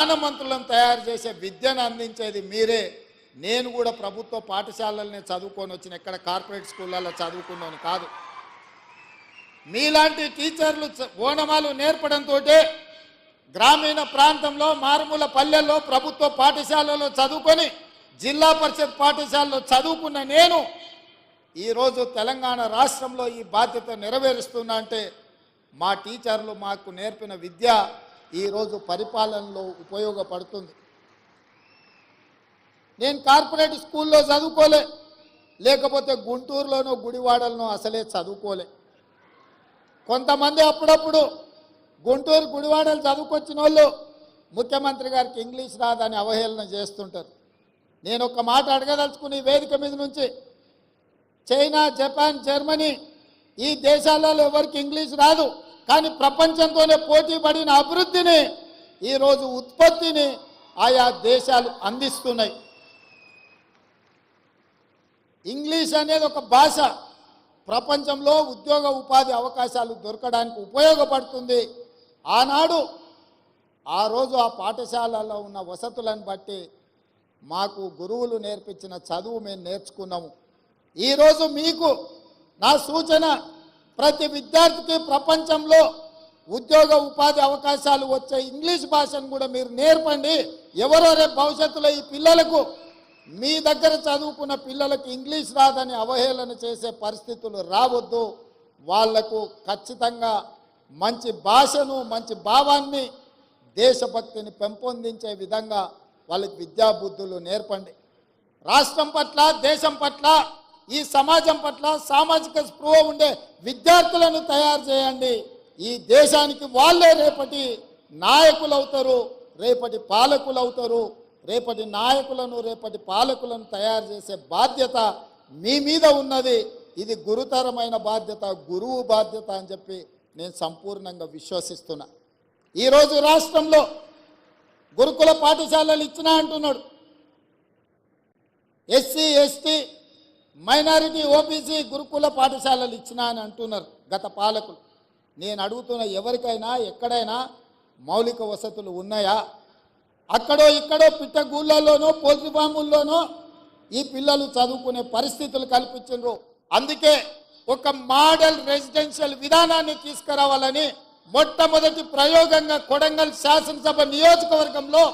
ప్రధానమంత్రులను తయారు చేసే విద్యను అందించేది మీరే. నేను కూడా ప్రభుత్వ పాఠశాలల్ని చదువుకొని వచ్చిన, ఎక్కడ కార్పొరేట్ స్కూళ్ళల్లో చదువుకున్నాను కాదు. మీలాంటి టీచర్లు ఓనమాలు నేర్పడంతో గ్రామీణ ప్రాంతంలో మారుమూల పల్లెల్లో ప్రభుత్వ పాఠశాలలో చదువుకొని జిల్లా పరిషత్ పాఠశాలలో చదువుకున్న నేను ఈరోజు తెలంగాణ రాష్ట్రంలో ఈ బాధ్యత నెరవేరుస్తున్నా అంటే మా టీచర్లు మాకు నేర్పిన విద్య ఈరోజు పరిపాలనలో ఉపయోగపడుతుంది. నేను కార్పొరేట్ స్కూల్లో చదువుకోలే, లేకపోతే గుంటూరులోనో గుడివాడలోనో అసలే చదువుకోలే. కొంతమంది అప్పుడప్పుడు గుంటూరు గుడివాడలు చదువుకొచ్చిన వాళ్ళు ముఖ్యమంత్రి గారికి ఇంగ్లీష్ రాదని అవహేళన చేస్తుంటారు. నేను ఒక మాట అడగదలుచుకుని వేదిక మీద నుంచి, చైనా, జపాన్, జర్మనీ ఈ దేశాలలో ఎవరికి ఇంగ్లీష్ రాదు, కానీ ప్రపంచంతోనే పోటీ పడిన అభివృద్ధిని ఈరోజు ఉత్పత్తిని ఆయా దేశాలు అందిస్తున్నాయి. ఇంగ్లీష్ అనేది ఒక భాష ప్రపంచంలో ఉద్యోగ ఉపాధి అవకాశాలు దొరకడానికి ఉపయోగపడుతుంది. ఆనాడు ఆ రోజు ఆ పాఠశాలలో ఉన్న వసతులను బట్టి మాకు గురువులు నేర్పించిన చదువు మేము నేర్చుకున్నాము. ఈరోజు మీకు నా సూచన, ప్రతి విద్యార్థికి ప్రపంచంలో ఉద్యోగ ఉపాధి అవకాశాలు వచ్చే ఇంగ్లీష్ భాషను కూడా మీరు నేర్పండి. ఎవరో రేపు భవిష్యత్తులో ఈ పిల్లలకు, మీ దగ్గర చదువుకున్న పిల్లలకు ఇంగ్లీష్ రాదని అవహేళన చేసే పరిస్థితులు రావద్దు. వాళ్లకు ఖచ్చితంగా మంచి భాషను, మంచి భావాన్ని, దేశభక్తిని పెంపొందించే విధంగా వాళ్ళకి విద్యాబుద్ధులు నేర్పండి. రాష్ట్రం పట్ల, దేశం పట్ల, ఈ సమాజం పట్ల సామాజిక స్పృహ ఉండే విద్యార్థులను తయారు చేయండి. ఈ దేశానికి వాళ్ళే రేపటి నాయకులు అవుతారు, రేపటి పాలకులు అవుతారు. రేపటి నాయకులను, రేపటి పాలకులను తయారు చేసే బాధ్యత మీ మీద ఉన్నది. ఇది గురుతరమైన బాధ్యత, గురువు బాధ్యత అని చెప్పి నేను సంపూర్ణంగా విశ్వసిస్తున్నా. ఈరోజు రాష్ట్రంలో గురుకుల పాఠశాలలు ఇచ్చినా అంటున్నాడు. ఎస్సీ, ఎస్టీ, మైనారిటీ, ఓబీసీ గురుకుల పాఠశాలలు ఇచ్చినా అని అంటున్నారు గత పాలకులు. నేను అడుగుతున్న, ఎవరికైనా ఎక్కడైనా మౌలిక వసతులు ఉన్నాయా? అక్కడో ఇక్కడో పిట్టగూళ్ళలోనో పోల్ట్రీ ఫాముల్లోనో ఈ పిల్లలు చదువుకునే పరిస్థితులు కల్పించారు. అందుకే ఒక మోడల్ రెసిడెన్షియల్ విధానాన్ని తీసుకురావాలని మొట్టమొదటి ప్రయోగంగా కొడంగల్ శాసనసభ నియోజకవర్గంలో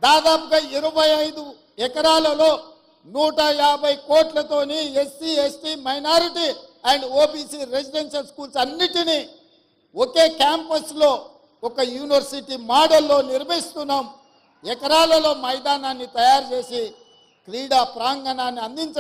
దాదాపుగా 25 ఎకరాలలో 150 కోట్లతోని SC, ST, minority and OBC residential schools అన్నిటినీ ఒకే క్యాంపస్లో ఒక యూనివర్సిటీ మోడల్లో నిర్మిస్తున్నాం. ఎకరాలలో మైదానాన్ని తయారు చేసి క్రీడా ప్రాంగణాన్ని అందించడం